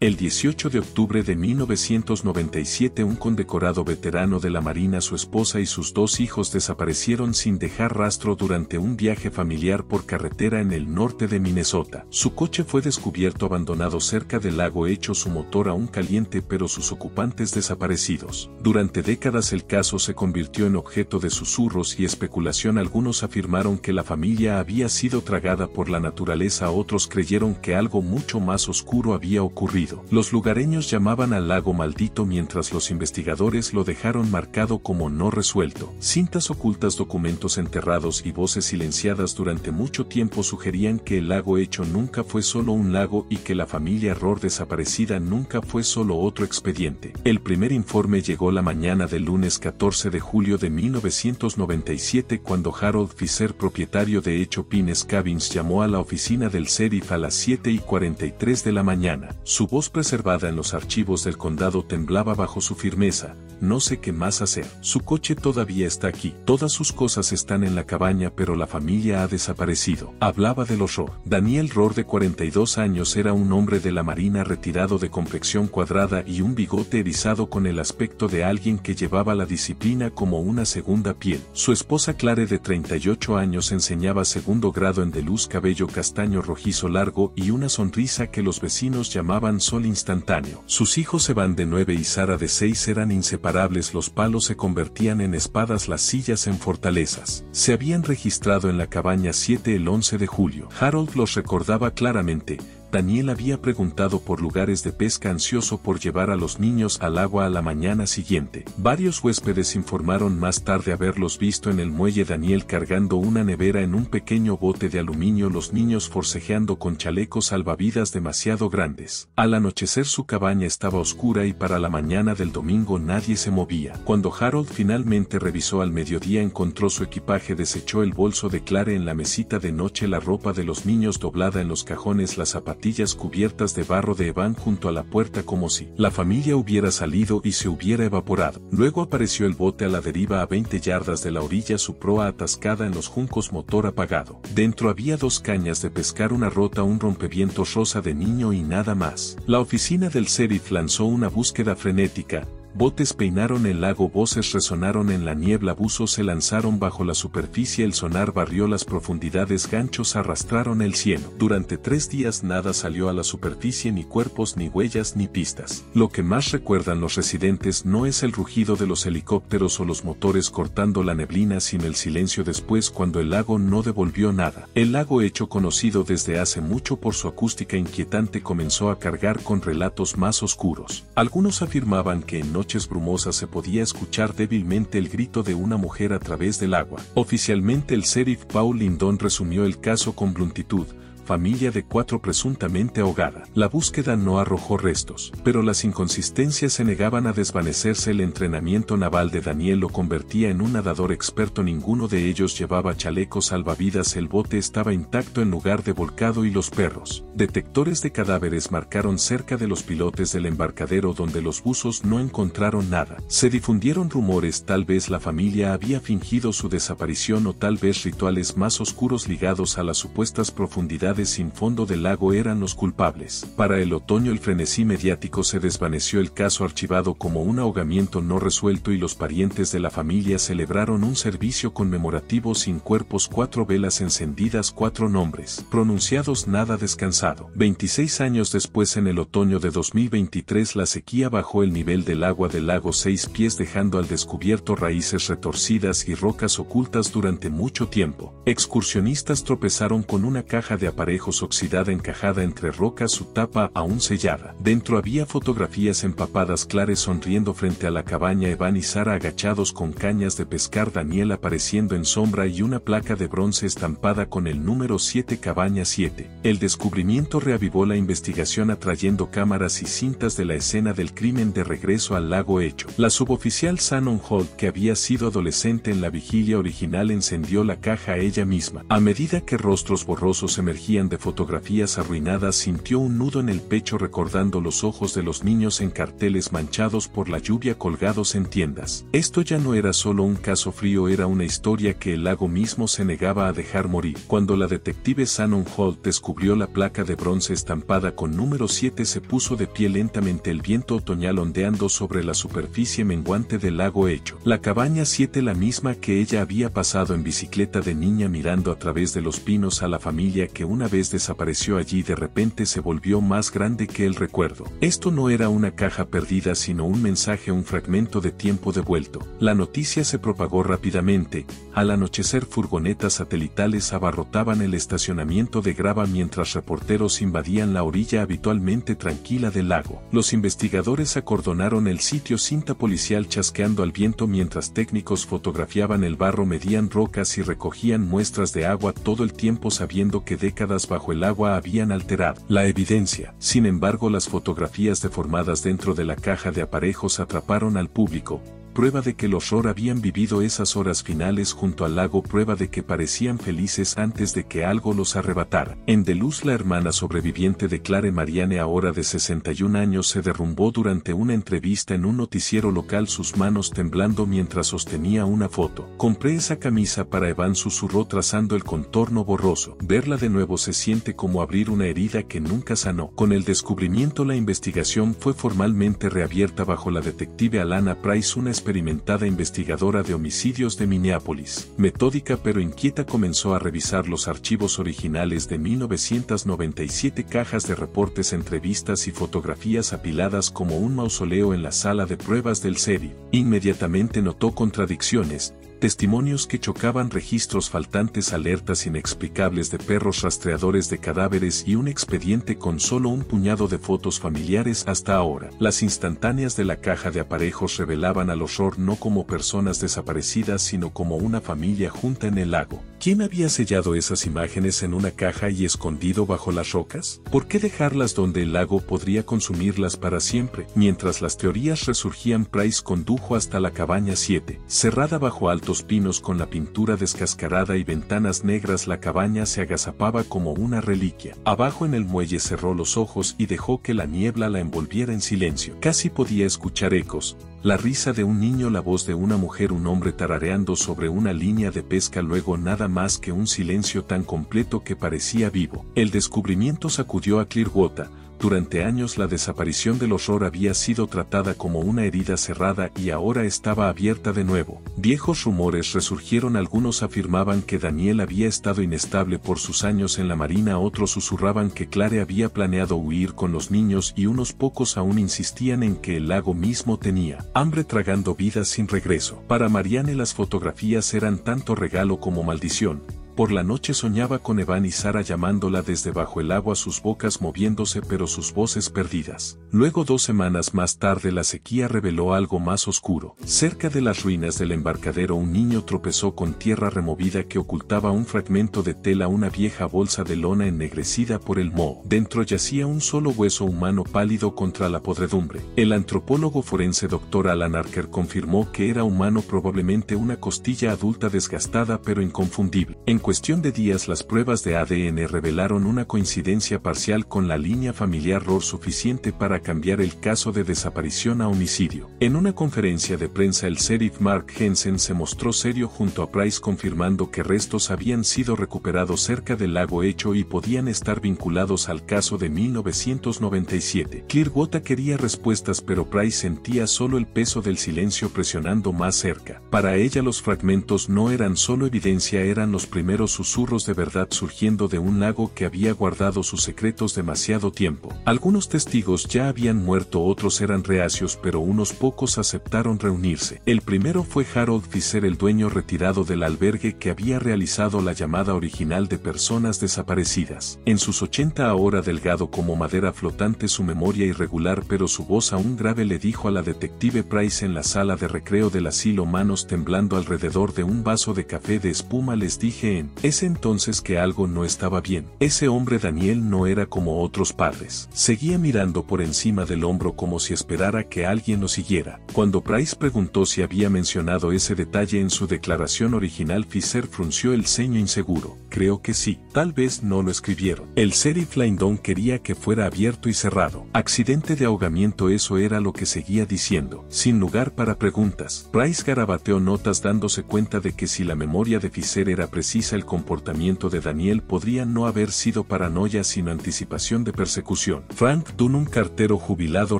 El 18 de octubre de 1997 un condecorado veterano de la Marina, su esposa y sus 2 hijos desaparecieron sin dejar rastro durante un viaje familiar por carretera en el norte de Minnesota. Su coche fue descubierto abandonado cerca del lago, hecho su motor aún caliente, pero sus ocupantes desaparecidos. Durante décadas el caso se convirtió en objeto de susurros y especulación. Algunos afirmaron que la familia había sido tragada por la naturaleza, otros creyeron que algo mucho más oscuro había ocurrido. Los lugareños llamaban al lago maldito, mientras los investigadores lo dejaron marcado como no resuelto. Cintas ocultas, documentos enterrados y voces silenciadas durante mucho tiempo sugerían que el lago Hecho nunca fue solo un lago y que la familia Rohr desaparecida nunca fue solo otro expediente. El primer informe llegó la mañana del lunes 14 de julio de 1997 cuando Harold Fisher, propietario de Hecho Pines Cabins, llamó a la oficina del sheriff a las 7:43 de la mañana. Su voz, preservada en los archivos del condado, temblaba bajo su firmeza. No sé qué más hacer. Su coche todavía está aquí. Todas sus cosas están en la cabaña, pero la familia ha desaparecido. Hablaba de los Rohr. Daniel Rohr, de 42 años, era un hombre de la Marina retirado, de complexión cuadrada y un bigote erizado, con el aspecto de alguien que llevaba la disciplina como una segunda piel. Su esposa Clare, de 38 años, enseñaba segundo grado en de luz, cabello castaño rojizo largo y una sonrisa que los vecinos llamaban sol instantáneo. Sus hijos Evan, de 9 y Sara, de 6, eran inseparables. Los palos se convertían en espadas, las sillas en fortalezas. Se habían registrado en la cabaña 7 el 11 de julio. Harold los recordaba claramente. Daniel había preguntado por lugares de pesca, ansioso por llevar a los niños al agua a la mañana siguiente. Varios huéspedes informaron más tarde haberlos visto en el muelle, Daniel cargando una nevera en un pequeño bote de aluminio, los niños forcejeando con chalecos salvavidas demasiado grandes. Al anochecer su cabaña estaba oscura y para la mañana del domingo nadie se movía. Cuando Harold finalmente revisó al mediodía, encontró su equipaje, desechó el bolso de Clare en la mesita de noche, la ropa de los niños doblada en los cajones, las zapatillas cubiertas de barro de Evan junto a la puerta, como si la familia hubiera salido y se hubiera evaporado. Luego apareció el bote a la deriva a 20 yardas de la orilla, su proa atascada en los juncos, motor apagado. Dentro había 2 cañas de pescar, una rota, un rompevientos rosa de niño y nada más. La oficina del sheriff lanzó una búsqueda frenética. Botes peinaron el lago, voces resonaron en la niebla, buzos se lanzaron bajo la superficie, el sonar barrió las profundidades, ganchos arrastraron el cielo. Durante 3 días nada salió a la superficie, ni cuerpos, ni huellas, ni pistas. Lo que más recuerdan los residentes no es el rugido de los helicópteros o los motores cortando la neblina, sino el silencio después, cuando el lago no devolvió nada. El lago Hecho, conocido desde hace mucho por su acústica inquietante, comenzó a cargar con relatos más oscuros. Algunos afirmaban que en noches brumosas se podía escuchar débilmente el grito de una mujer a través del agua. Oficialmente el sheriff Paul Lindon resumió el caso con bluntitud: familia de 4 presuntamente ahogada. La búsqueda no arrojó restos, pero las inconsistencias se negaban a desvanecerse. El entrenamiento naval de Daniel lo convertía en un nadador experto, ninguno de ellos llevaba chalecos salvavidas, el bote estaba intacto en lugar de volcado y los perros detectores de cadáveres marcaron cerca de los pilotes del embarcadero, donde los buzos no encontraron nada. Se difundieron rumores, tal vez la familia había fingido su desaparición o tal vez rituales más oscuros ligados a las supuestas profundidades sin fondo del lago eran los culpables. Para el otoño el frenesí mediático se desvaneció, el caso archivado como un ahogamiento no resuelto, y los parientes de la familia celebraron un servicio conmemorativo sin cuerpos, 4 velas encendidas, 4 nombres pronunciados, nada descansado. 26 años después, en el otoño de 2023, la sequía bajó el nivel del agua del lago 6 pies, dejando al descubierto raíces retorcidas y rocas ocultas durante mucho tiempo. Excursionistas tropezaron con una caja de aparejos oxidada encajada entre rocas, su tapa aún sellada. Dentro había fotografías empapadas, Clare sonriendo frente a la cabaña, Evan y Sara agachados con cañas de pescar, Daniel apareciendo en sombra y una placa de bronce estampada con el número 7, cabaña 7. El descubrimiento reavivó la investigación, atrayendo cámaras y cintas de la escena del crimen de regreso al lago Hecho. La suboficial Shannon Holt, que había sido adolescente en la vigilia original, encendió la caja ella misma. A medida que rostros borrosos emergían surgían de fotografías arruinadas, sintió un nudo en el pecho recordando los ojos de los niños en carteles manchados por la lluvia colgados en tiendas. Esto ya no era solo un caso frío, era una historia que el lago mismo se negaba a dejar morir. Cuando la detective Shannon Holt descubrió la placa de bronce estampada con número 7, se puso de pie lentamente, el viento otoñal ondeando sobre la superficie menguante del lago hecho. La cabaña 7, la misma que ella había pasado en bicicleta de niña mirando a través de los pinos a la familia que una vez desapareció allí, de repente se volvió más grande que el recuerdo. Esto no era una caja perdida, sino un mensaje, un fragmento de tiempo devuelto. La noticia se propagó rápidamente. Al anochecer, furgonetas satelitales abarrotaban el estacionamiento de grava mientras reporteros invadían la orilla habitualmente tranquila del lago. Los investigadores acordonaron el sitio, cinta policial chasqueando al viento mientras técnicos fotografiaban el barro, medían rocas y recogían muestras de agua, todo el tiempo sabiendo que décadas bajo el agua habían alterado la evidencia. Sin embargo, las fotografías deformadas dentro de la caja de aparejos atraparon al público. Prueba de que los Rohr habían vivido esas horas finales junto al lago, prueba de que parecían felices antes de que algo los arrebatara. En Duluth, la hermana sobreviviente de Clare, Marianne, ahora de 61 años, se derrumbó durante una entrevista en un noticiero local, sus manos temblando mientras sostenía una foto. Compré esa camisa para Evan, susurró trazando el contorno borroso. Verla de nuevo se siente como abrir una herida que nunca sanó. Con el descubrimiento, la investigación fue formalmente reabierta bajo la detective Alana Price, una experimentada investigadora de homicidios de Minneapolis. Metódica pero inquieta, comenzó a revisar los archivos originales de 1997, cajas de reportes, entrevistas y fotografías apiladas como un mausoleo en la sala de pruebas del sheriff. Inmediatamente notó contradicciones, testimonios que chocaban, registros faltantes, alertas inexplicables de perros rastreadores de cadáveres y un expediente con solo un puñado de fotos familiares hasta ahora. Las instantáneas de la caja de aparejos revelaban a los Rohr no como personas desaparecidas, sino como una familia junta en el lago. ¿Quién había sellado esas imágenes en una caja y escondido bajo las rocas? ¿Por qué dejarlas donde el lago podría consumirlas para siempre? Mientras las teorías resurgían, Price condujo hasta la cabaña 7, cerrada bajo altos pinos con la pintura descascarada y ventanas negras. La cabaña se agazapaba como una reliquia. Abajo en el muelle cerró los ojos y dejó que la niebla la envolviera en silencio. Casi podía escuchar ecos, la risa de un niño, la voz de una mujer, un hombre tarareando sobre una línea de pesca, luego nada más que un silencio tan completo que parecía vivo. El descubrimiento sacudió a Clearwater. Durante años la desaparición de los Rohr había sido tratada como una herida cerrada y ahora estaba abierta de nuevo. Viejos rumores resurgieron, algunos afirmaban que Daniel había estado inestable por sus años en la marina, otros susurraban que Clare había planeado huir con los niños y unos pocos aún insistían en que el lago mismo tenía hambre, tragando vidas sin regreso. Para Marianne las fotografías eran tanto regalo como maldición. Por la noche soñaba con Evan y Sara llamándola desde bajo el agua, sus bocas moviéndose pero sus voces perdidas. Luego, 2 semanas más tarde, la sequía reveló algo más oscuro. Cerca de las ruinas del embarcadero, un niño tropezó con tierra removida que ocultaba un fragmento de tela, una vieja bolsa de lona ennegrecida por el moho. Dentro yacía un solo hueso humano pálido contra la podredumbre. El antropólogo forense Dr. Alan Archer confirmó que era humano, probablemente una costilla adulta desgastada pero inconfundible. En cuestión de días, las pruebas de ADN revelaron una coincidencia parcial con la línea familiar Rohr, suficiente para cambiar el caso de desaparición a homicidio. En una conferencia de prensa, el sheriff Mark Hensen se mostró serio junto a Price, confirmando que restos habían sido recuperados cerca del lago hecho y podían estar vinculados al caso de 1997. Clearwater quería respuestas, pero Price sentía solo el peso del silencio presionando más cerca. Para ella los fragmentos no eran solo evidencia, eran los primeros susurros de verdad surgiendo de un lago que había guardado sus secretos demasiado tiempo. Algunos testigos ya habían muerto, otros eran reacios, pero unos pocos aceptaron reunirse. El primero fue Harold Fisher, el dueño retirado del albergue que había realizado la llamada original de personas desaparecidas. En sus 80, ahora delgado como madera flotante, su memoria irregular pero su voz aún grave, le dijo a la detective Price en la sala de recreo del asilo, manos temblando alrededor de un vaso de café de espuma, les dije en ese entonces que algo no estaba bien. Ese hombre Daniel no era como otros padres. Seguía mirando por encima del hombro como si esperara que alguien lo siguiera. Cuando Price preguntó si había mencionado ese detalle en su declaración original, Fisher frunció el ceño inseguro. creo que sí. Tal vez no lo escribieron. El sheriff Langdon quería que fuera abierto y cerrado. Accidente de ahogamiento, eso era lo que seguía diciendo. Sin lugar para preguntas. Price garabateó notas dándose cuenta de que si la memoria de Fisher era precisa, el comportamiento de Daniel podría no haber sido paranoia sino anticipación de persecución. Frank Dunn, un cartero jubilado,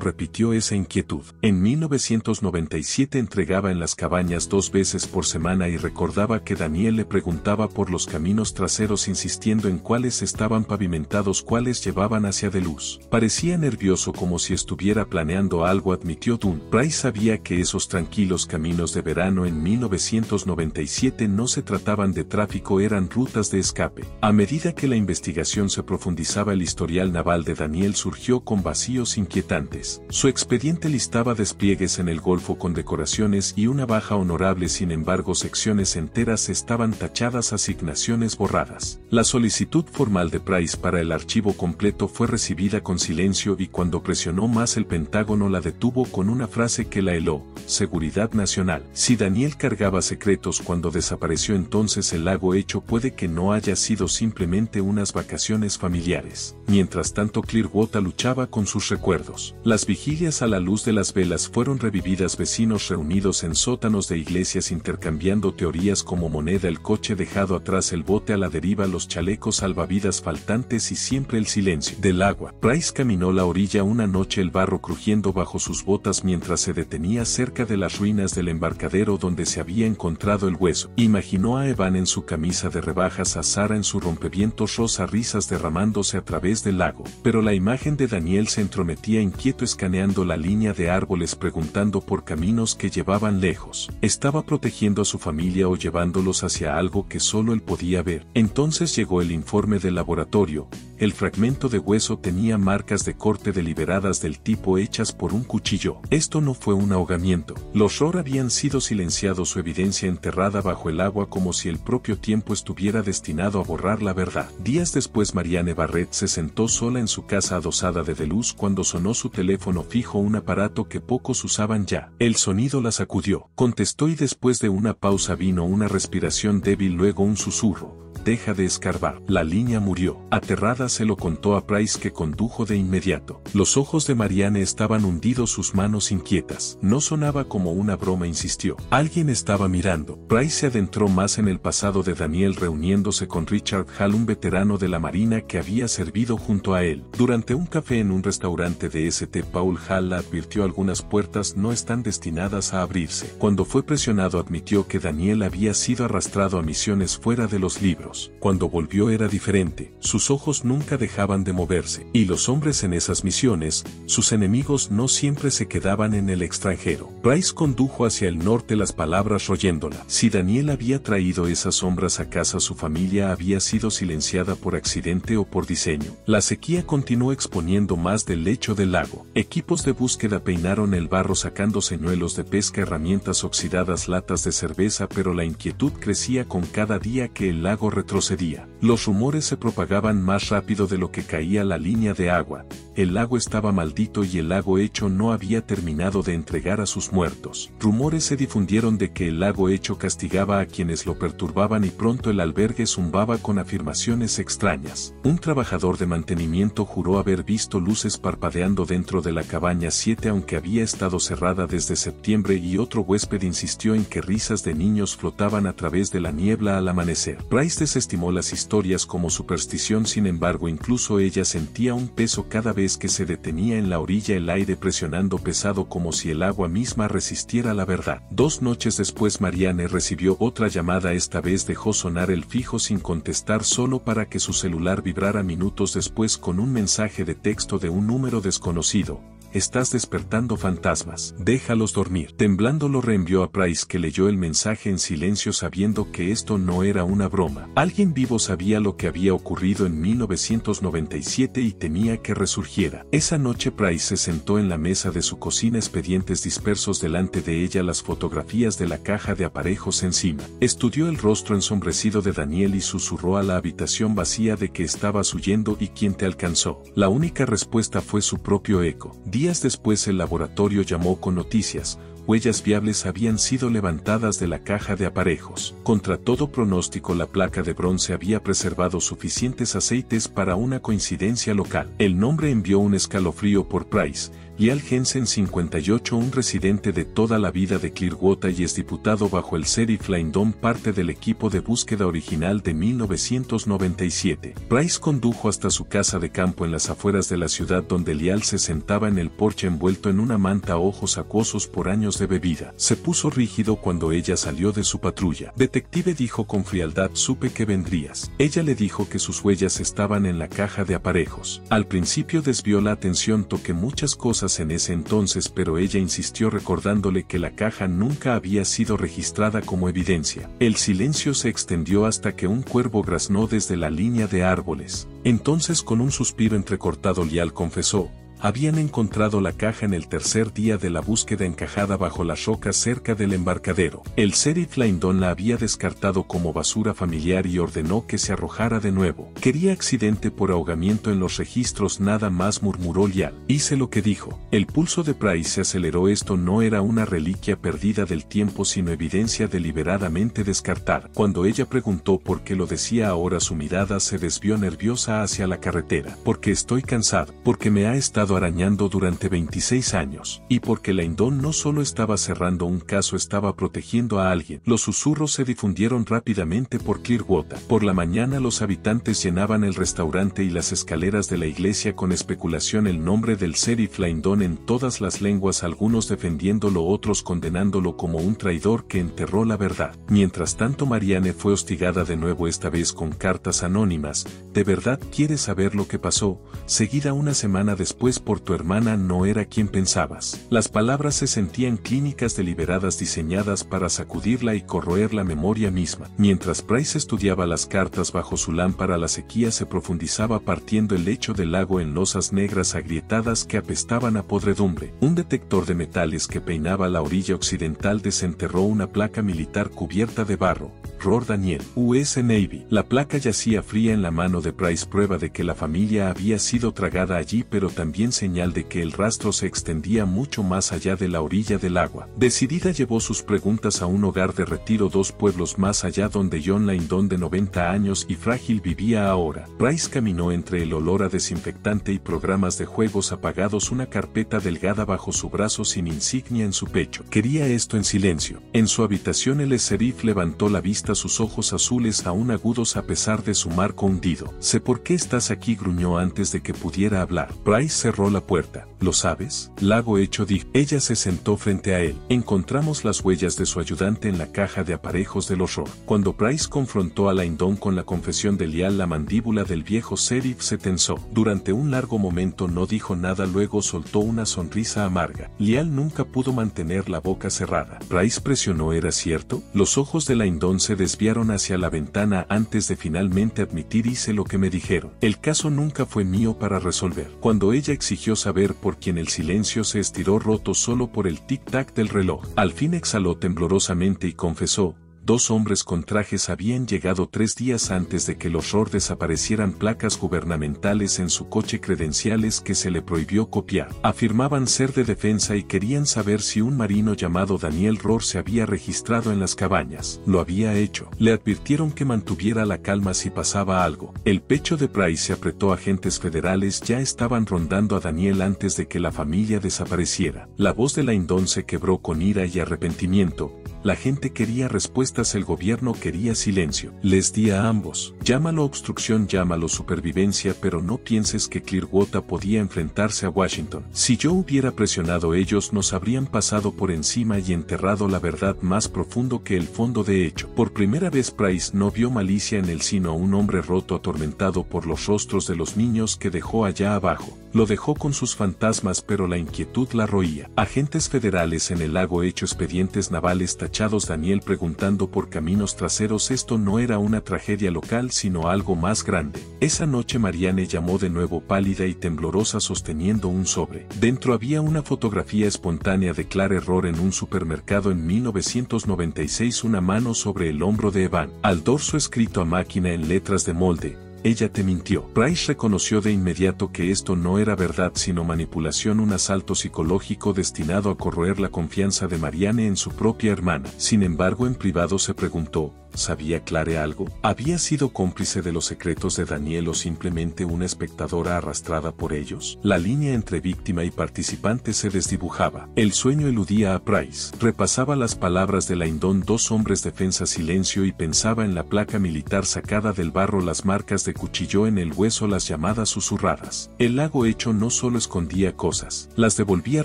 repitió esa inquietud. En 1997 entregaba en las cabañas 2 veces por semana y recordaba que Daniel le preguntaba por los caminos traseros insistiendo en cuáles estaban pavimentados, cuáles llevaban hacia de luz. Parecía nervioso como si estuviera planeando algo, admitió Dunn. Price sabía que esos tranquilos caminos de verano en 1997 no se trataban de tráfico, eran rutas de escape. A medida que la investigación se profundizaba, el historial naval de Daniel surgió con vacíos inquietantes. Su expediente listaba despliegues en el Golfo con decoraciones y una baja honorable, sin embargo secciones enteras estaban tachadas, asignaciones borradas. La solicitud formal de Price para el archivo completo fue recibida con silencio y cuando presionó más el Pentágono la detuvo con una frase que la heló: seguridad nacional. Si Daniel cargaba secretos cuando desapareció, entonces el lago Hecho puede que no haya sido simplemente unas vacaciones familiares. Mientras tanto, Clearwater luchaba con sus recuerdos. Las vigilias a la luz de las velas fueron revividas, vecinos reunidos en sótanos de iglesias intercambiando teorías como moneda, el coche dejado atrás, el bote a la deriva, los chalecos salvavidas faltantes y siempre el silencio del agua. Price caminó la orilla una noche, el barro crujiendo bajo sus botas mientras se detenía cerca de las ruinas del embarcadero donde se había encontrado el hueso. Imaginó a Evan en su camisa de rebajas, a Sara en su rompevientos rosa, risas derramándose a través del lago. Pero la imagen de Daniel se entrometía inquieto, escaneando la línea de árboles, preguntando por caminos que llevaban lejos. ¿Estaba protegiendo a su familia o llevándolos hacia algo que solo él podía ver? Entonces llegó el informe del laboratorio. El fragmento de hueso tenía marcas de corte deliberadas del tipo hechas por un cuchillo. Esto no fue un ahogamiento. Los ROR habían sido silenciados, su evidencia enterrada bajo el agua como si el propio tiempo estuviera destinado a borrar la verdad. Días después, Marianne Barrett se sentó sola en su casa adosada de Deluz cuando sonó su teléfono fijo, un aparato que pocos usaban ya. El sonido la sacudió. Contestó y después de una pausa vino una respiración débil, luego un susurro: deja de escarbar. La línea murió. Aterrada se lo contó a Price, que condujo de inmediato. Los ojos de Marianne estaban hundidos, sus manos inquietas. No sonaba como una broma, insistió. Alguien estaba mirando. Price se adentró más en el pasado de Daniel, reuniéndose con Richard Hall, un veterano de la Marina que había servido junto a él. Durante un café en un restaurante de St. Paul, Hall la advirtió: algunas puertas no están destinadas a abrirse. Cuando fue presionado, admitió que Daniel había sido arrastrado a misiones fuera de los libros. Cuando volvió era diferente, sus ojos nunca dejaban de moverse, y los hombres en esas misiones, sus enemigos, no siempre se quedaban en el extranjero. Price condujo hacia el norte, las palabras royéndola. Si Daniel había traído esas sombras a casa, su familia había sido silenciada por accidente o por diseño. La sequía continuó exponiendo más del lecho del lago. Equipos de búsqueda peinaron el barro sacando señuelos de pesca, herramientas oxidadas, latas de cerveza, pero la inquietud crecía con cada día que el lago retrocedía. Los rumores se propagaban más rápido de lo que caía la línea de agua. El lago estaba maldito y el lago Hecho no había terminado de entregar a sus muertos. Rumores se difundieron de que el lago Hecho castigaba a quienes lo perturbaban y pronto el albergue zumbaba con afirmaciones extrañas. Un trabajador de mantenimiento juró haber visto luces parpadeando dentro de la cabaña 7 aunque había estado cerrada desde septiembre, y otro huésped insistió en que risas de niños flotaban a través de la niebla al amanecer. Price desestimó las historias como superstición, sin embargo incluso ella sentía un peso cada vez que se detenía en la orilla, el aire presionando pesado como si el agua misma resistiera la verdad. 2 noches después Marianne recibió otra llamada, esta vez dejó sonar el fijo sin contestar solo para que su celular vibrara minutos después con un mensaje de texto de un número desconocido: estás despertando fantasmas, déjalos dormir. Temblando lo reenvió a Price, que leyó el mensaje en silencio sabiendo que esto no era una broma. Alguien vivo sabía lo que había ocurrido en 1997 y temía que resurgiera. Esa noche Price se sentó en la mesa de su cocina, expedientes dispersos delante de ella, las fotografías de la caja de aparejos encima. Estudió el rostro ensombrecido de Daniel y susurró a la habitación vacía: de que estabas huyendo y quién te alcanzó. La única respuesta fue su propio eco. Días después el laboratorio llamó con noticias: huellas viables habían sido levantadas de la caja de aparejos. Contra todo pronóstico, la placa de bronce había preservado suficientes aceites para una coincidencia local. El nombre envió un escalofrío por Price. Lial Jensen, 58, un residente de toda la vida de Clearwater y exdiputado bajo el sheriff Lyndon, parte del equipo de búsqueda original de 1997. Price condujo hasta su casa de campo en las afueras de la ciudad, donde Lial se sentaba en el porche envuelto en una manta, ojos acuosos por años de bebida. Se puso rígido cuando ella salió de su patrulla. Detective, dijo con frialdad, supe que vendrías. Ella le dijo que sus huellas estaban en la caja de aparejos. Al principio desvió la atención, toqué muchas cosas en ese entonces, pero ella insistió recordándole que la caja nunca había sido registrada como evidencia. El silencio se extendió hasta que un cuervo graznó desde la línea de árboles. Entonces, con un suspiro entrecortado, Lial confesó: habían encontrado la caja en el tercer día de la búsqueda, encajada bajo las rocas cerca del embarcadero. El sheriff Lyndon la había descartado como basura familiar y ordenó que se arrojara de nuevo. Quería accidente por ahogamiento en los registros, nada más, murmuró Lial. Hice lo que dijo. El pulso de Price se aceleró. Esto no era una reliquia perdida del tiempo, sino evidencia deliberadamente descartada. Cuando ella preguntó por qué lo decía ahora, su mirada se desvió nerviosa hacia la carretera. Porque estoy cansado, porque me ha estado arañando durante 26 años, y porque Lyndon no solo estaba cerrando un caso, estaba protegiendo a alguien. Los susurros se difundieron rápidamente por Clearwater. Por la mañana, los habitantes llenaban el restaurante y las escaleras de la iglesia con especulación el nombre del sheriff Lyndon en todas las lenguas, algunos defendiéndolo, otros condenándolo como un traidor que enterró la verdad. Mientras tanto, Marianne fue hostigada de nuevo, esta vez con cartas anónimas. ¿De verdad quieres saber lo que pasó? Seguida una semana después por tu hermana, no era quien pensabas. Las palabras se sentían clínicas, deliberadas, diseñadas para sacudirla y corroer la memoria misma. Mientras Price estudiaba las cartas bajo su lámpara, la sequía se profundizaba, partiendo el lecho del lago en losas negras agrietadas que apestaban a podredumbre. Un detector de metales que peinaba la orilla occidental desenterró una placa militar cubierta de barro. Rohr Daniel, US Navy. La placa yacía fría en la mano de Price, prueba de que la familia había sido tragada allí, pero también señal de que el rastro se extendía mucho más allá de la orilla del agua. Decidida, llevó sus preguntas a un hogar de retiro 2 pueblos más allá, donde John Lyndon, de 90 años y frágil, vivía ahora. Price caminó entre el olor a desinfectante y programas de juegos apagados, una carpeta delgada bajo su brazo sin insignia en su pecho. Quería esto en silencio. En su habitación, el sheriff levantó la vista, sus ojos azules aún agudos a pesar de su marco hundido. Sé por qué estás aquí, gruñó antes de que pudiera hablar. Price cerró la puerta. ¿Lo sabes? Lago hecho, dijo. Ella se sentó frente a él. Encontramos las huellas de su ayudante en la caja de aparejos del horror. Cuando Price confrontó a Lyndon con la confesión de Lial, la mandíbula del viejo sheriff se tensó. Durante un largo momento no dijo nada, luego soltó una sonrisa amarga. Lial nunca pudo mantener la boca cerrada. Price presionó. ¿Era cierto? Los ojos de Lyndon se desviaron hacia la ventana antes de finalmente admitir: hice lo que me dijeron. El caso nunca fue mío para resolver. Cuando ella exigió saber por quién, el silencio se estiró, roto solo por el tic-tac del reloj. Al fin exhaló temblorosamente y confesó: 2 hombres con trajes habían llegado 3 días antes de que los Rohr desaparecieran, placas gubernamentales en su coche, credenciales que se le prohibió copiar. Afirmaban ser de defensa y querían saber si un marino llamado Daniel Rohr se había registrado en las cabañas. Lo había hecho. Le advirtieron que mantuviera la calma si pasaba algo. El pecho de Price se apretó. Agentes federales ya estaban rondando a Daniel antes de que la familia desapareciera. La voz de Lyndon se quebró con ira y arrepentimiento. La gente quería respuestas, el gobierno quería silencio. Les di a ambos. Llámalo obstrucción, llámalo supervivencia, pero no pienses que Clearwater podía enfrentarse a Washington. Si yo hubiera presionado, ellos nos habrían pasado por encima y enterrado la verdad más profundo que el fondo. De hecho, por primera vez Price no vio malicia en él, sino un hombre roto, atormentado por los rostros de los niños que dejó allá abajo. Lo dejó con sus fantasmas, pero la inquietud la roía. Agentes federales en el lago hecho, expedientes navales tachados, Daniel preguntando por caminos traseros. Esto no era una tragedia local, sino algo más grande. Esa noche Marianne llamó de nuevo, pálida y temblorosa, sosteniendo un sobre. Dentro había una fotografía espontánea de Clare Rohr en un supermercado en 1996, una mano sobre el hombro de Evan. Al dorso escrito a máquina en letras de molde: ella te mintió. Price reconoció de inmediato que esto no era verdad sino manipulación, un asalto psicológico destinado a corroer la confianza de Marianne en su propia hermana. Sin embargo, en privado se preguntó, ¿sabía Clare algo? ¿Había sido cómplice de los secretos de Daniel o simplemente una espectadora arrastrada por ellos? La línea entre víctima y participante se desdibujaba. El sueño eludía a Price. Repasaba las palabras de Laindon, 2 hombres defensa silencio, y pensaba en la placa militar sacada del barro, las marcas de cuchillo en el hueso, las llamadas susurradas. El lago hecho no solo escondía cosas, las devolvía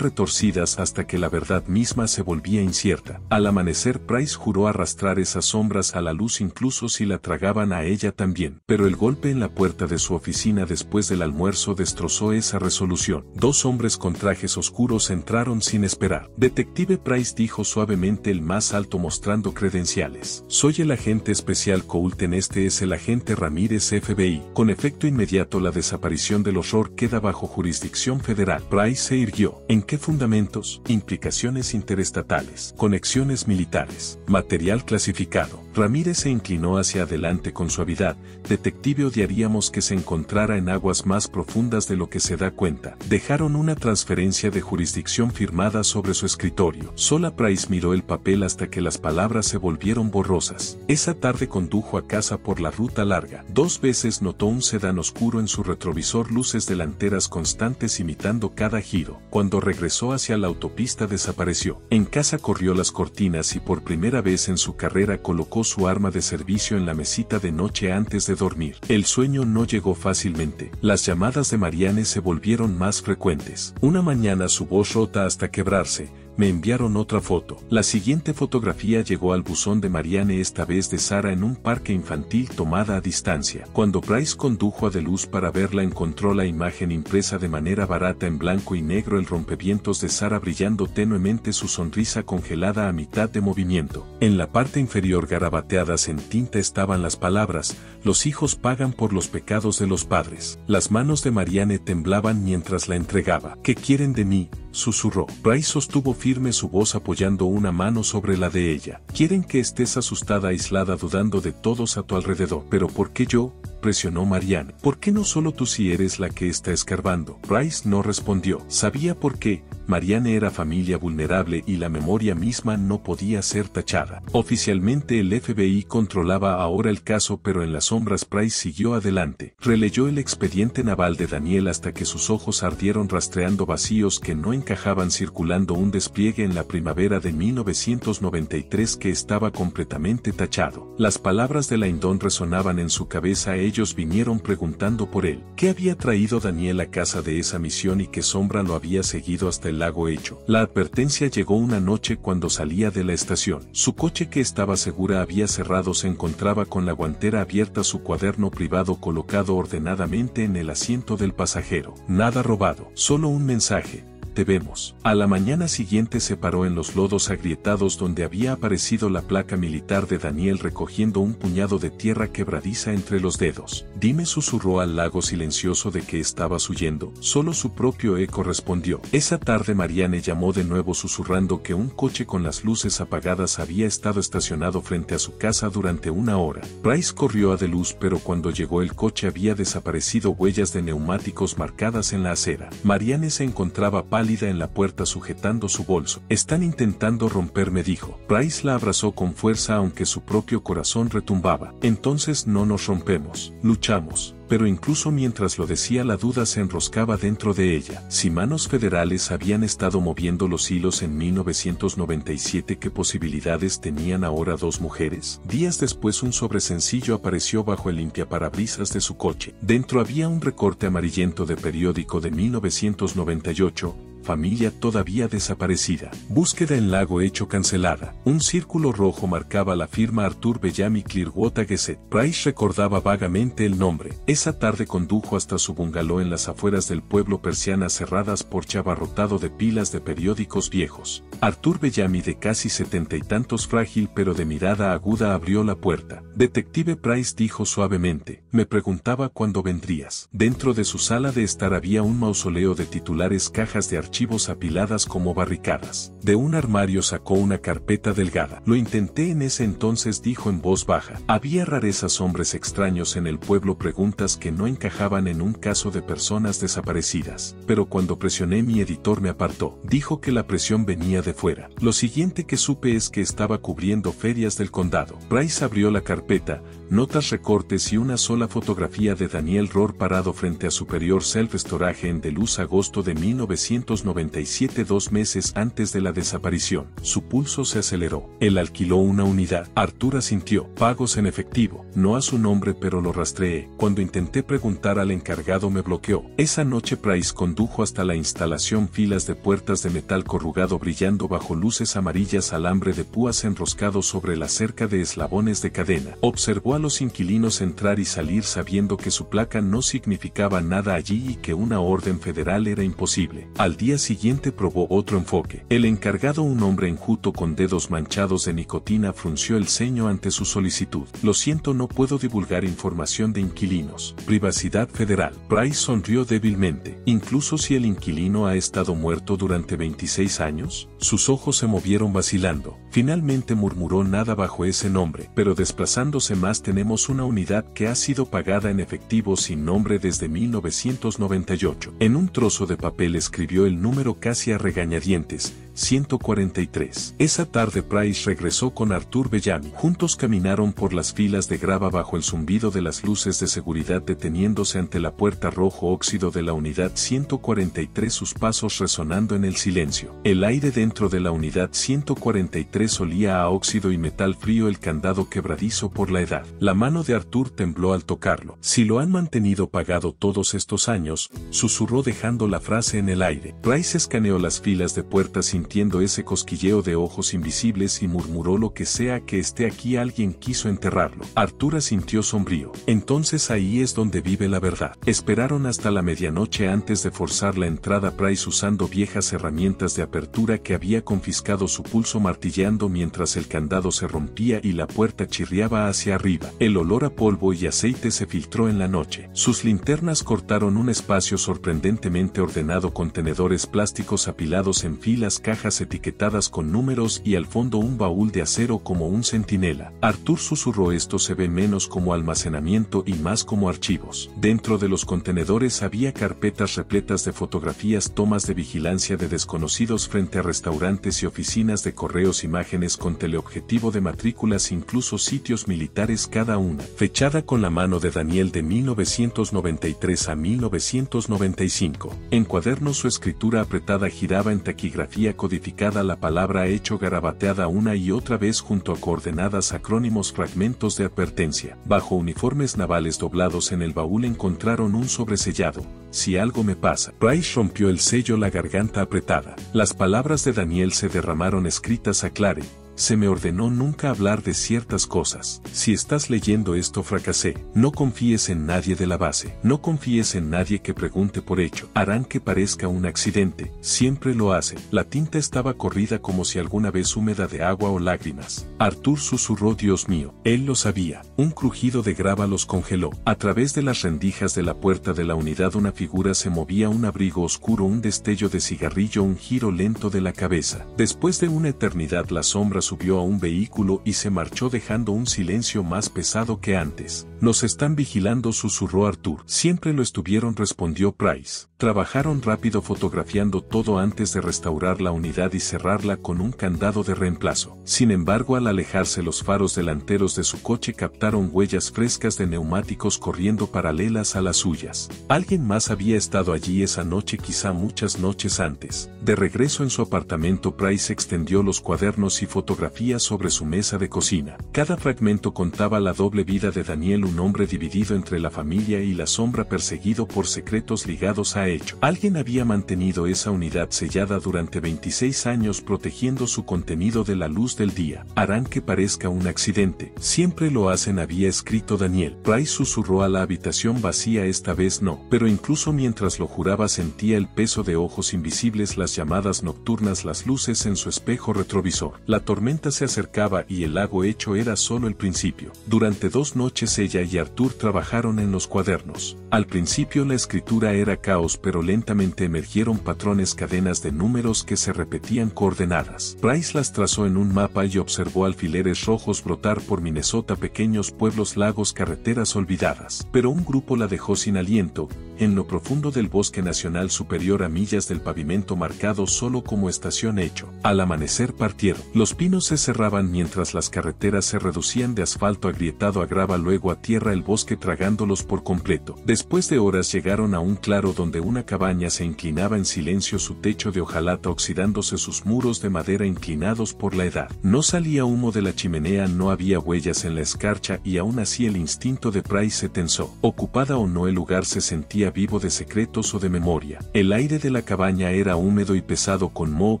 retorcidas hasta que la verdad misma se volvía incierta. Al amanecer Price juró arrastrar esas sombras a la luz incluso si la tragaban a ella también. Pero el golpe en la puerta de su oficina después del almuerzo destrozó esa resolución. 2 hombres con trajes oscuros entraron sin esperar. Detective Price, dijo suavemente el más alto mostrando credenciales. Soy el agente especial Coulten, este es el agente Ramírez, FBI. Con efecto inmediato la desaparición del horror queda bajo jurisdicción federal. Price se irguió. ¿En qué fundamentos? Implicaciones interestatales, conexiones militares, material clasificado. Ramírez se inclinó hacia adelante con suavidad. Detective, odiaríamos que se encontrara en aguas más profundas de lo que se da cuenta. Dejaron una transferencia de jurisdicción firmada sobre su escritorio. Sola Price miró el papel hasta que las palabras se volvieron borrosas. Esa tarde condujo a casa por la ruta larga. 2 veces notó un sedán oscuro en su retrovisor, luces delanteras constantes imitando cada giro. Cuando regresó hacia la autopista desapareció. En casa corrió las cortinas y por primera vez en su carrera colocó su arma de servicio en la mesita de noche antes de dormir. El sueño no llegó fácilmente. Las llamadas de Marianne se volvieron más frecuentes. Una mañana, su voz rota hasta quebrarse, me enviaron otra foto. La siguiente fotografía llegó al buzón de Marianne, esta vez de Sara en un parque infantil tomada a distancia. Cuando Price condujo a Deluz para verla, encontró la imagen impresa de manera barata en blanco y negro, el rompevientos de Sara brillando tenuemente, su sonrisa congelada a mitad de movimiento. En la parte inferior, garabateadas en tinta, estaban las palabras: los hijos pagan por los pecados de los padres. Las manos de Marianne temblaban mientras la entregaba. ¿Qué quieren de mí?, susurró. Price sostuvo firme su voz apoyando una mano sobre la de ella. Quieren que estés asustada, aislada, dudando de todos a tu alrededor. ¿Pero por qué yo?, presionó Marianne. ¿Por qué no solo tú si eres la que está escarbando? Price no respondió. Sabía por qué. Marianne era familia vulnerable y la memoria misma no podía ser tachada. Oficialmente el FBI controlaba ahora el caso, pero en las sombras Price siguió adelante. Releyó el expediente naval de Daniel hasta que sus ojos ardieron, rastreando vacíos que no encajaban, circulando un despliegue en la primavera de 1993 que estaba completamente tachado. Las palabras de Laindon resonaban en su cabeza. Ellos vinieron preguntando por él. ¿Qué había traído Daniel a casa de esa misión y qué sombra lo había seguido hasta el lago hecho? La advertencia llegó una noche cuando salía de la estación. Su coche, que estaba segura había cerrado, se encontraba con la guantera abierta, su cuaderno privado colocado ordenadamente en el asiento del pasajero. Nada robado, solo un mensaje: te vemos. A la mañana siguiente se paró en los lodos agrietados donde había aparecido la placa militar de Daniel, recogiendo un puñado de tierra quebradiza entre los dedos. Dime, susurró al lago silencioso, ¿de qué estabas huyendo? Solo su propio eco respondió. Esa tarde Marianne llamó de nuevo susurrando que un coche con las luces apagadas había estado estacionado frente a su casa durante 1 hora. Price corrió a Deluz, pero cuando llegó el coche había desaparecido, huellas de neumáticos marcadas en la acera. Marianne se encontraba pálida en la puerta sujetando su bolso. Están intentando romperme, dijo. Price la abrazó con fuerza aunque su propio corazón retumbaba. Entonces no nos rompemos, luchamos. Pero incluso mientras lo decía, la duda se enroscaba dentro de ella. Si manos federales habían estado moviendo los hilos en 1997, ¿qué posibilidades tenían ahora 2 mujeres? Días después, un sobresencillo apareció bajo el limpiaparabrisas de su coche. Dentro había un recorte amarillento de periódico de 1998. Familia todavía desaparecida. Búsqueda en lago hecho cancelada. Un círculo rojo marcaba la firma: Arthur Bellamy, Clearwater Gazette. Price recordaba vagamente el nombre. Esa tarde condujo hasta su bungalow en las afueras del pueblo, persianas cerradas, porche abarrotado de pilas de periódicos viejos. Arthur Bellamy, de casi 70 y tantos, frágil pero de mirada aguda, abrió la puerta. Detective Price, dijo suavemente, me preguntaba cuándo vendrías. Dentro de su sala de estar había un mausoleo de titulares, cajas de archivos archivos apiladas como barricadas. De un armario sacó una carpeta delgada. Lo intenté en ese entonces, dijo en voz baja. Había rarezas, hombres extraños en el pueblo, preguntas que no encajaban en un caso de personas desaparecidas. Pero cuando presioné, mi editor me apartó. Dijo que la presión venía de fuera. Lo siguiente que supe es que estaba cubriendo ferias del condado. Price abrió la carpeta, notas, recortes y una sola fotografía de Daniel Rohr parado frente a Superior Self Storage en Duluth, agosto de 1997, 2 meses antes de la desaparición. Su pulso se aceleró. Él alquiló una unidad. Arthur asintió. Pagos en efectivo. No a su nombre, pero lo rastreé. Cuando intenté preguntar al encargado me bloqueó. Esa noche Price condujo hasta la instalación filas de puertas de metal corrugado brillando bajo luces amarillas, alambre de púas enroscado sobre la cerca de eslabones de cadena. Observó a los inquilinos entrar y salir sabiendo que su placa no significaba nada allí y que una orden federal era imposible. Al día siguiente probó otro enfoque. El encargado, un hombre enjuto con dedos manchados de nicotina, frunció el ceño ante su solicitud. Lo siento, no puedo divulgar información de inquilinos. Privacidad federal. Price sonrió débilmente. ¿Incluso si el inquilino ha estado muerto durante 26 años? Sus ojos se movieron vacilando. Finalmente murmuró, nada bajo ese nombre, pero desplazándose más, tenemos una unidad que ha sido pagada en efectivo sin nombre desde 1998. En un trozo de papel escribió el número casi a regañadientes: 143. Esa tarde Price regresó con Arthur Bellamy. Juntos caminaron por las filas de grava bajo el zumbido de las luces de seguridad, deteniéndose ante la puerta rojo óxido de la unidad 143, sus pasos resonando en el silencio. El aire dentro de la unidad 143 olía a óxido y metal frío, el candado quebradizo por la edad. La mano de Arthur tembló al tocarlo. Si lo han mantenido pagado todos estos años, susurró dejando la frase en el aire. Price escaneó las filas de puertas sintiendo ese cosquilleo de ojos invisibles y murmuró, lo que sea que esté aquí, alguien quiso enterrarlo. Arthur asintió sombrío. Entonces ahí es donde vive la verdad. Esperaron hasta la medianoche antes de forzar la entrada. Price, usando viejas herramientas de apertura que había confiscado, su pulso martilleando mientras el candado se rompía y la puerta chirriaba hacia arriba. El olor a polvo y aceite se filtró en la noche. Sus linternas cortaron un espacio sorprendentemente ordenado, contenedores plásticos apilados en filas, cajas etiquetadas con números y al fondo un baúl de acero como un centinela. Arthur susurró, esto se ve menos como almacenamiento y más como archivos. Dentro de los contenedores había carpetas repletas de fotografías, tomas de vigilancia de desconocidos frente a restaurantes y oficinas de correos, imágenes con teleobjetivo de matrículas, incluso sitios militares, cada una fechada con la mano de Daniel de 1993 a 1995. En cuadernos su escritura apretada giraba, en taquigrafía codificada la palabra hecho garabateada una y otra vez junto a coordenadas, acrónimos, fragmentos de advertencia. Bajo uniformes navales doblados en el baúl encontraron un sobresellado: si algo me pasa. Price rompió el sello, la garganta apretada. Las palabras de Daniel se derramaron escritas a clare: se me ordenó nunca hablar de ciertas cosas. Si estás leyendo esto, fracasé. No confíes en nadie de la base. No confíes en nadie que pregunte por hecho. Harán que parezca un accidente. Siempre lo hacen. La tinta estaba corrida como si alguna vez húmeda de agua o lágrimas. Arthur susurró, Dios mío. Él lo sabía. Un crujido de grava los congeló. A través de las rendijas de la puerta de la unidad una figura se movía, un abrigo oscuro, un destello de cigarrillo, un giro lento de la cabeza. Después de una eternidad la sombra subió a un vehículo y se marchó dejando un silencio más pesado que antes. Nos están vigilando, susurró Arthur. Siempre lo estuvieron, respondió Price. Trabajaron rápido fotografiando todo antes de restaurar la unidad y cerrarla con un candado de reemplazo. Sin embargo, al alejarse los faros delanteros de su coche captaron huellas frescas de neumáticos corriendo paralelas a las suyas. Alguien más había estado allí esa noche, quizá muchas noches antes. De regreso en su apartamento, Price extendió los cuadernos y fotografías sobre su mesa de cocina. Cada fragmento contaba la doble vida de Daniel, un hombre dividido entre la familia y la sombra, perseguido por secretos ligados a hecho. Alguien había mantenido esa unidad sellada durante 26 años, protegiendo su contenido de la luz del día. Harán que parezca un accidente. Siempre lo hacen, había escrito Daniel. Price susurró a la habitación vacía, esta vez no. Pero incluso mientras lo juraba sentía el peso de ojos invisibles, las llamadas nocturnas, las luces en su espejo retrovisor. La tormenta tormenta se acercaba y el lago hecho era solo el principio. Durante 2 noches ella y Arthur trabajaron en los cuadernos. Al principio la escritura era caos, pero lentamente emergieron patrones, cadenas de números que se repetían coordenadas. Price las trazó en un mapa y observó alfileres rojos brotar por Minnesota, pequeños pueblos, lagos, carreteras olvidadas. Pero un grupo la dejó sin aliento, en lo profundo del bosque nacional superior, a millas del pavimento marcado solo como estación hecho. Al amanecer partieron. Los pinos se cerraban mientras las carreteras se reducían de asfalto agrietado a grava, luego a tierra, el bosque tragándolos por completo. Después de horas llegaron a un claro donde una cabaña se inclinaba en silencio, su techo de hojalata oxidándose, sus muros de madera inclinados por la edad. No salía humo de la chimenea, no había huellas en la escarcha, y aún así el instinto de Price se tensó. Ocupada o no, el lugar se sentía vivo de secretos o de memoria. El aire de la cabaña era húmedo y pesado, con moho,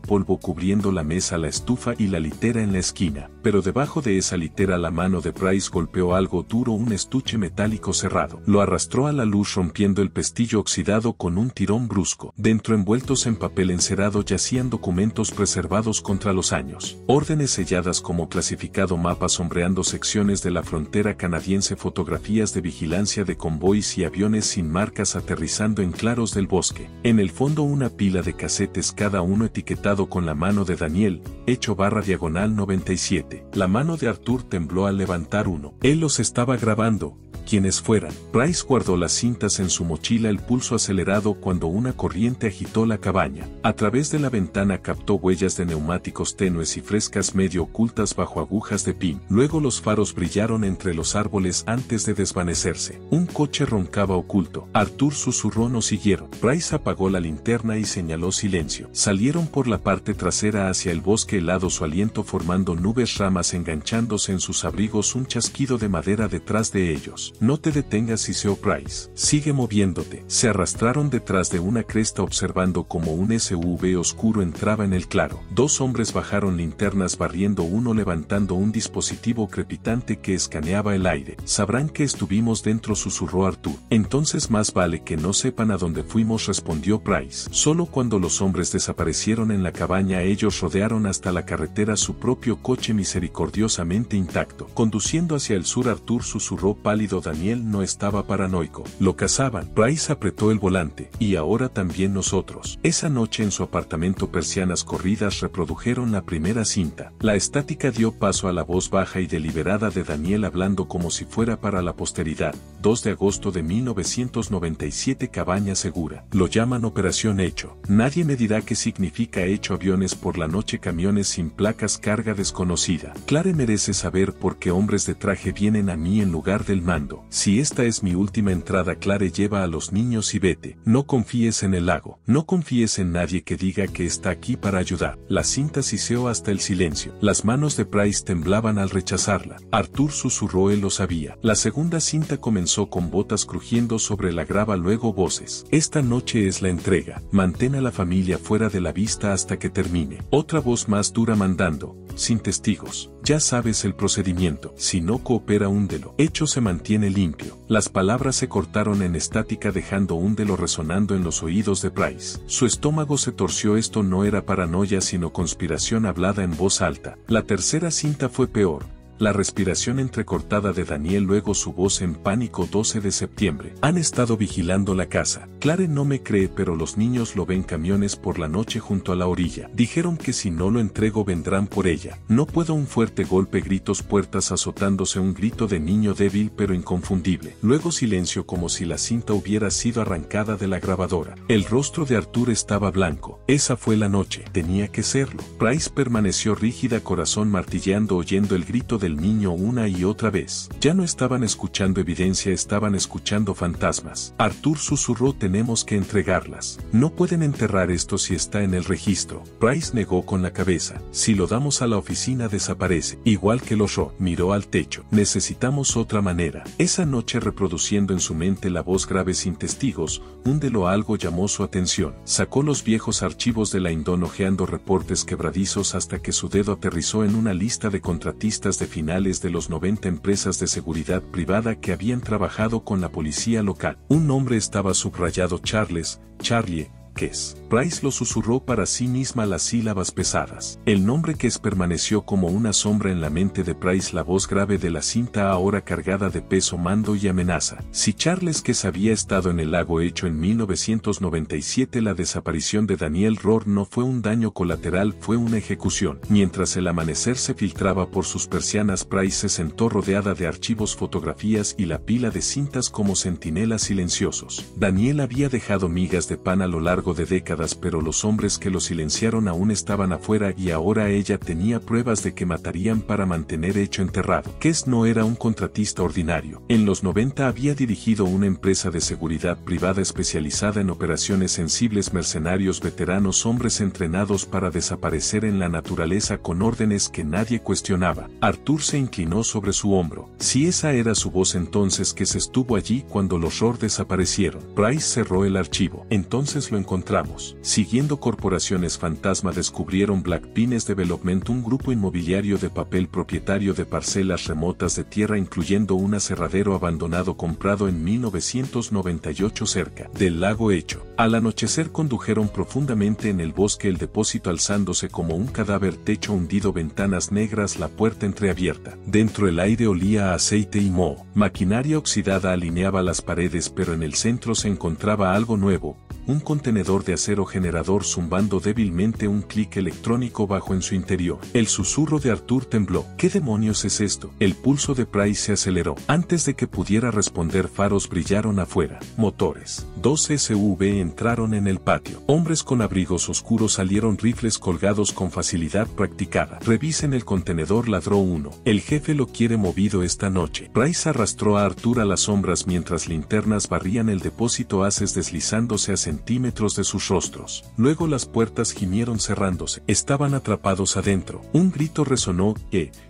polvo cubriendo la mesa, la estufa y la litera en la esquina. Pero debajo de esa litera la mano de Price golpeó algo duro, un estuche metálico cerrado. Lo arrastró a la luz, rompiendo el pestillo oxidado con un tirón brusco. Dentro, envueltos en papel encerado, yacían documentos preservados contra los años. Órdenes selladas como clasificado, mapas sombreando secciones de la frontera canadiense, fotografías de vigilancia de convoys y aviones sin marcas aterrizando en claros del bosque. En el fondo una pila de casetes, cada uno etiquetado con la mano de Daniel, hecho /diagonal 97. La mano de Arthur tembló al levantar uno. Él los estaba grabando. Quienes fueran. Price guardó las cintas en su mochila, el pulso acelerado cuando una corriente agitó la cabaña. A través de la ventana captó huellas de neumáticos tenues y frescas, medio ocultas bajo agujas de pin. Luego los faros brillaron entre los árboles antes de desvanecerse. Un coche roncaba oculto. Arthur susurró: "Nos siguieron". Price apagó la linterna y señaló silencio. Salieron por la parte trasera hacia el bosque helado, su aliento formando nubes, ramas enganchándose en sus abrigos, un chasquido de madera detrás de ellos. "No te detengas", hiceó Price. "Sigue moviéndote". Se arrastraron detrás de una cresta, observando cómo un SUV oscuro entraba en el claro. 2 hombres bajaron linternas barriendo, uno levantando un dispositivo crepitante que escaneaba el aire. "Sabrán que estuvimos dentro", susurró Arthur. "Entonces más vale que no sepan a dónde fuimos", respondió Price. Solo cuando los hombres desaparecieron en la cabaña, ellos rodearon hasta la carretera su propio coche misericordiosamente intacto. Conduciendo hacia el sur, Arthur susurró pálido: "Daniel no estaba paranoico. Lo cazaban". Price apretó el volante. "Y ahora también nosotros". Esa noche en su apartamento, persianas corridas reprodujeron la primera cinta. La estática dio paso a la voz baja y deliberada de Daniel hablando como si fuera para la posteridad. 2 de agosto de 1997, Cabaña Segura. Lo llaman Operación Hecho. Nadie me dirá qué significa hecho. Aviones por la noche, camiones sin placas, carga desconocida. Clare merece saber por qué hombres de traje vienen a mí en lugar del mando. Si esta es mi última entrada, Clare, lleva a los niños y vete. No confíes en el lago. No confíes en nadie que diga que está aquí para ayudar. La cinta siseó hasta el silencio. Las manos de Price temblaban al rechazarla. Arthur susurró: "Él lo sabía". La segunda cinta comenzó con botas crujiendo sobre la grava, luego voces: "Esta noche es la entrega. Mantén a la familia fuera de la vista hasta que termine". Otra voz más dura mandando: "Sin testigos. Ya sabes el procedimiento. Si no coopera, húndelo. Hecho se mantiene limpio". Las palabras se cortaron en estática, dejando húndelo resonando en los oídos de Price. Su estómago se torció. Esto no era paranoia, sino conspiración hablada en voz alta. La tercera cinta fue peor. La respiración entrecortada de Daniel, luego su voz en pánico: "12 de septiembre. Han estado vigilando la casa. Clare no me cree, pero los niños lo ven, camiones por la noche junto a la orilla. Dijeron que si no lo entrego vendrán por ella. No puedo". Un fuerte golpe, gritos, puertas azotándose, un grito de niño débil pero inconfundible. Luego silencio, como si la cinta hubiera sido arrancada de la grabadora. El rostro de Arthur estaba blanco. Esa fue la noche. Tenía que serlo. Price permaneció rígida, corazón martilleando, oyendo el grito del niño una y otra vez. Ya no estaban escuchando evidencia, estaban escuchando fantasmas. Arthur susurró: "Tenemos que entregarlas. No pueden enterrar esto si está en el registro". Price negó con la cabeza: "Si lo damos a la oficina desaparece. Igual que los Ro". Miró al techo. "Necesitamos otra manera". Esa noche, reproduciendo en su mente la voz grave: "Sin testigos, húndelo". Algo llamó su atención. Sacó los viejos archivos de la Indon, hojeando reportes quebradizos hasta que su dedo aterrizó en una lista de contratistas de finales de los 90, empresas de seguridad privada que habían trabajado con la policía local. Un nombre estaba subrayado: Charlie es? Price lo susurró para sí misma las sílabas pesadas. El nombre Kes permaneció como una sombra en la mente de Price, la voz grave de la cinta ahora cargada de peso, mando y amenaza. Si Charles Kes había estado en el lago Hecho en 1997, la desaparición de Daniel Rohr no fue un daño colateral, fue una ejecución. Mientras el amanecer se filtraba por sus persianas, Price se sentó rodeada de archivos, fotografías y la pila de cintas como centinelas silenciosos. Daniel había dejado migas de pan a lo largo de décadas, pero los hombres que lo silenciaron aún estaban afuera y ahora ella tenía pruebas de que matarían para mantener Hecho enterrado. Kes no era un contratista ordinario. En los 90 había dirigido una empresa de seguridad privada especializada en operaciones sensibles, mercenarios veteranos, hombres entrenados para desaparecer en la naturaleza con órdenes que nadie cuestionaba. Arthur se inclinó sobre su hombro. Si esa era su voz, entonces Kes estuvo allí cuando los Rohr desaparecieron. Price cerró el archivo. Entonces lo encontramos. Siguiendo corporaciones fantasma, descubrieron Black Pines Development, un grupo inmobiliario de papel propietario de parcelas remotas de tierra, incluyendo un aserradero abandonado comprado en 1998 cerca del lago Hecho. Al anochecer condujeron profundamente en el bosque, el depósito alzándose como un cadáver, techo hundido, ventanas negras, la puerta entreabierta. Dentro el aire olía a aceite y moho. Maquinaria oxidada alineaba las paredes, pero en el centro se encontraba algo nuevo. Un contenedor de acero generador zumbando débilmente, un clic electrónico bajo en su interior. El susurro de Arthur tembló. ¿Qué demonios es esto? El pulso de Price se aceleró. Antes de que pudiera responder, faros brillaron afuera. Motores. 2 SUV entraron en el patio. Hombres con abrigos oscuros salieron, rifles colgados con facilidad practicada. Revisen el contenedor, ladró uno. El jefe lo quiere movido esta noche. Price arrastró a Arthur a las sombras mientras linternas barrían el depósito, haces deslizándose a centímetros de sus rostros. Luego las puertas gimieron cerrándose. Estaban atrapados adentro. Un grito resonó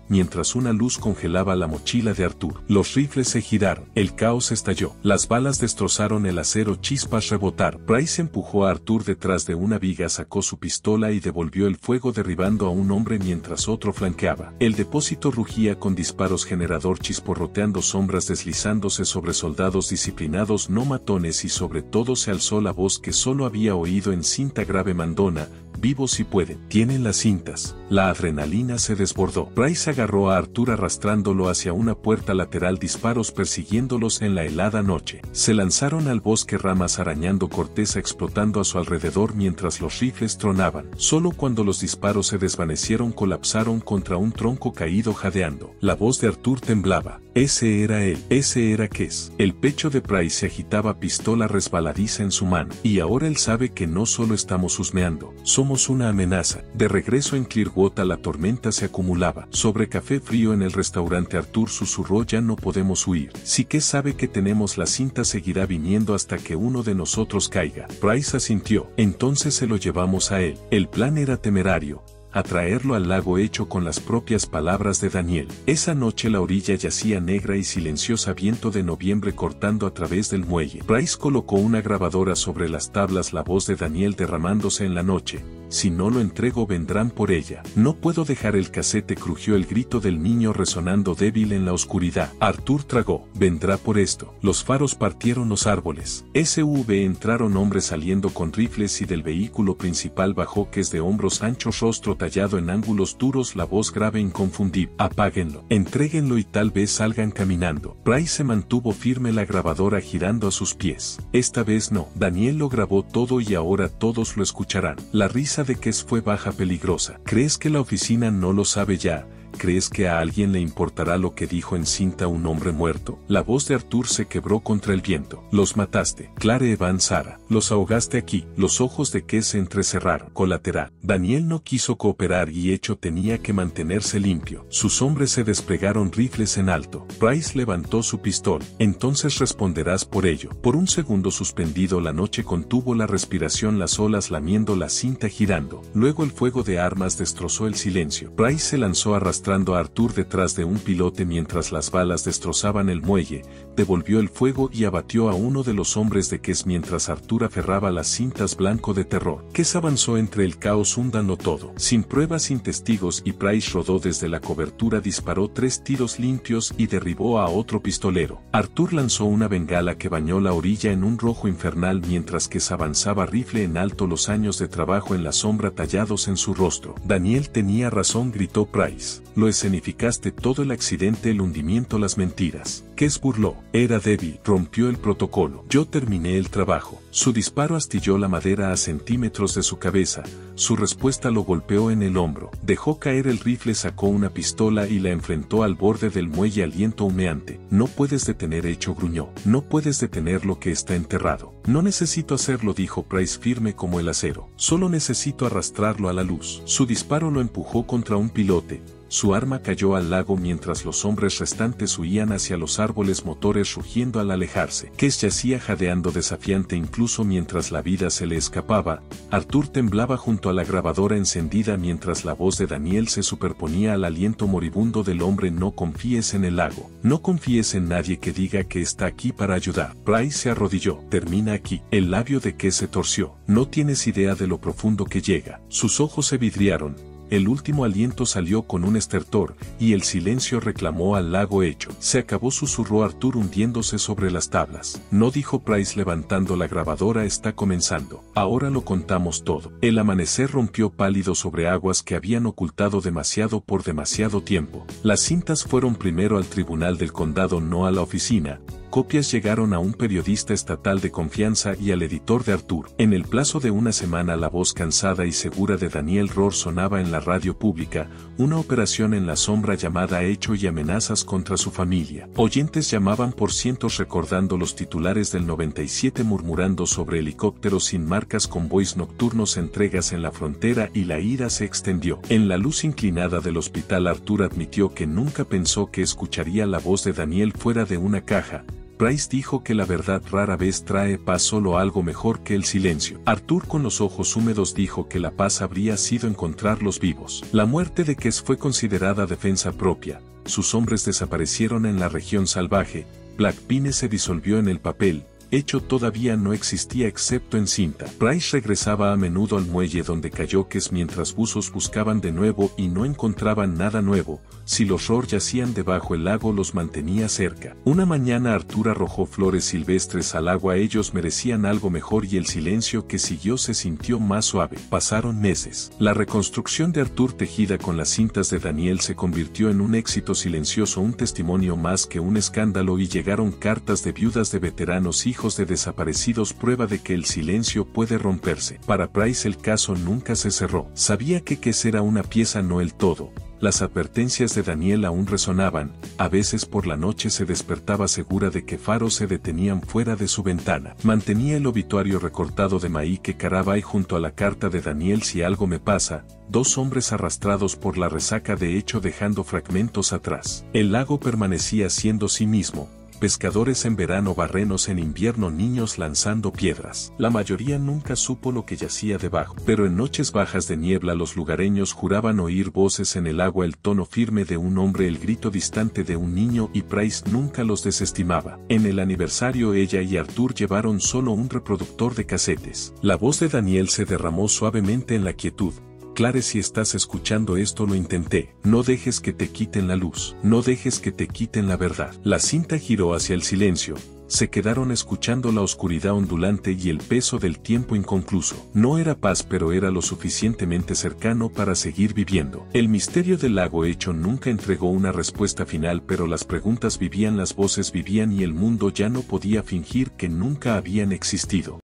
mientras una luz congelaba la mochila de Arthur. Los rifles se giraron. El caos estalló. Las balas destrozaron el acero, chispas rebotaron. Price empujó a Arthur detrás de una viga, sacó su pistola y devolvió el fuego, derribando a un hombre mientras otro flanqueaba. El depósito rugía con disparos, generador chisporroteando, sombras deslizándose sobre soldados disciplinados, no matones, y sobre todo se alzó la voz que solo había oído en cinta grave: Mandona, vivos si pueden. Tienen las cintas. La adrenalina se desbordó. Price agarró a Arthur arrastrándolo hacia una puerta lateral, disparos persiguiéndolos en la helada noche. Se lanzaron al bosque, ramas arañando corteza, explotando a su alrededor mientras los rifles tronaban. Solo cuando los disparos se desvanecieron, colapsaron contra un tronco caído, jadeando. La voz de Arthur temblaba. Ese era él. Ese era Kes. El pecho de Price se agitaba, pistola resbaladiza en su mano. Y ahora él sabe que no solo estamos husmeando, somos una amenaza. De regreso en Clearwater, la tormenta se acumulaba. Sobre café frío en el restaurante, Arthur susurró: ya no podemos huir. Si Kes sabe que tenemos la cinta, seguirá viniendo hasta que uno de nosotros caiga. Price asintió. Entonces se lo llevamos a él. El plan era temerario: atraerlo al lago Hecho, con las propias palabras de Daniel. Esa noche la orilla yacía negra y silenciosa, viento de noviembre cortando a través del muelle. Price colocó una grabadora sobre las tablas, la voz de Daniel derramándose en la noche: si no lo entrego, vendrán por ella. No puedo dejar el casete, crujió el grito del niño resonando débil en la oscuridad. Arthur tragó. Vendrá por esto. Los faros partieron los árboles. SUV entraron hombres saliendo con rifles y del vehículo principal bajó Kes, de hombros anchos, rostro tallado en ángulos duros, la voz grave inconfundible: apáguenlo, entréguenlo y tal vez salgan caminando. Price se mantuvo firme, la grabadora girando a sus pies. Esta vez no. Daniel lo grabó todo y ahora todos lo escucharán. La risa de Kes fue baja, peligrosa. ¿Crees que la oficina no lo sabe ya? ¿Crees que a alguien le importará lo que dijo en cinta un hombre muerto? La voz de Arthur se quebró contra el viento. Los mataste, Clare Evans Sara. Los ahogaste aquí. Los ojos de Kes se entrecerraron. Colateral. Daniel no quiso cooperar y Hecho tenía que mantenerse limpio. Sus hombres se desplegaron, rifles en alto. Price levantó su pistola. Entonces responderás por ello. Por un segundo suspendido, la noche contuvo la respiración, las olas lamiendo la cinta, girando. Luego el fuego de armas destrozó el silencio. Price se lanzó arrastrando encontrando a Arthur detrás de un pilote mientras las balas destrozaban el muelle, devolvió el fuego y abatió a uno de los hombres de Kes mientras Arthur aferraba las cintas blanco de terror. Kes avanzó entre el caos hundiendo todo. Sin pruebas, sin testigos, y Price rodó desde la cobertura, disparó 3 tiros limpios y derribó a otro pistolero. Arthur lanzó una bengala que bañó la orilla en un rojo infernal mientras Kes avanzaba rifle en alto, los años de trabajo en la sombra tallados en su rostro. Daniel tenía razón, gritó Price. Lo escenificaste todo, el accidente, el hundimiento, las mentiras. Kes burló. Era débil, rompió el protocolo. Yo terminé el trabajo. Su disparo astilló la madera a centímetros de su cabeza. Su respuesta lo golpeó en el hombro. Dejó caer el rifle, sacó una pistola y la enfrentó al borde del muelle, aliento humeante. No puedes detener, hecho, gruñó. No puedes detener lo que está enterrado. No necesito hacerlo, dijo Price firme como el acero. Solo necesito arrastrarlo a la luz. Su disparo lo empujó contra un pilote. Su arma cayó al lago mientras los hombres restantes huían hacia los árboles, motores rugiendo al alejarse. Kes yacía jadeando desafiante incluso mientras la vida se le escapaba. Arthur temblaba junto a la grabadora encendida mientras la voz de Daniel se superponía al aliento moribundo del hombre. No confíes en el lago. No confíes en nadie que diga que está aquí para ayudar. Price se arrodilló. Termina aquí. El labio de Kes se torció. No tienes idea de lo profundo que llega. Sus ojos se vidriaron. El último aliento salió con un estertor, y el silencio reclamó al lago hecho. Se acabó, susurró Arthur hundiéndose sobre las tablas. No, dijo Price levantando la grabadora, está comenzando. Ahora lo contamos todo. El amanecer rompió pálido sobre aguas que habían ocultado demasiado por demasiado tiempo. Las cintas fueron primero al tribunal del condado, no a la oficina. Copias llegaron a un periodista estatal de confianza y al editor de Arthur. En el plazo de una semana, la voz cansada y segura de Daniel Rohr sonaba en la radio pública, una operación en la sombra llamada Hecho y amenazas contra su familia. Oyentes llamaban por cientos recordando los titulares del 97, murmurando sobre helicópteros sin marcas, convoys nocturnos, entregas en la frontera, y la ira se extendió. En la luz inclinada del hospital, Arthur admitió que nunca pensó que escucharía la voz de Daniel fuera de una caja. Price dijo que la verdad rara vez trae paz, solo algo mejor que el silencio. Arthur, con los ojos húmedos, dijo que la paz habría sido encontrarlos vivos. La muerte de Kes fue considerada defensa propia. Sus hombres desaparecieron en la región salvaje. Black Pine se disolvió en el papel. Hecho todavía no existía excepto en cinta. Price regresaba a menudo al muelle donde cayó Kes mientras buzos buscaban de nuevo y no encontraban nada nuevo. Si los Rohr yacían debajo, el lago los mantenía cerca. Una mañana Arthur arrojó flores silvestres al agua. Ellos merecían algo mejor, y el silencio que siguió se sintió más suave. Pasaron meses. La reconstrucción de Arthur, tejida con las cintas de Daniel, se convirtió en un éxito silencioso, un testimonio más que un escándalo, y llegaron cartas de viudas de veteranos, hijos de desaparecidos, prueba de que el silencio puede romperse. Para Price el caso nunca se cerró. Sabía que Kes era una pieza, no el todo. Las advertencias de Daniel aún resonaban. A veces por la noche se despertaba segura de que faros se detenían fuera de su ventana. Mantenía el obituario recortado de Maike Carabay junto a la carta de Daniel: si algo me pasa. 2 hombres arrastrados por la resaca de Hecho, dejando fragmentos atrás. El lago permanecía siendo sí mismo. Pescadores en verano, barrenos en invierno, niños lanzando piedras. La mayoría nunca supo lo que yacía debajo. Pero en noches bajas de niebla los lugareños juraban oír voces en el agua, el tono firme de un hombre, el grito distante de un niño, y Price nunca los desestimaba. En el aniversario ella y Arthur llevaron solo un reproductor de casetes. La voz de Daniel se derramó suavemente en la quietud. Clare, si estás escuchando esto, lo intenté. No dejes que te quiten la luz. No dejes que te quiten la verdad. La cinta giró hacia el silencio. Se quedaron escuchando la oscuridad ondulante y el peso del tiempo inconcluso. No era paz, pero era lo suficientemente cercano para seguir viviendo. El misterio del lago Hecho nunca entregó una respuesta final, pero las preguntas vivían, las voces vivían, y el mundo ya no podía fingir que nunca habían existido.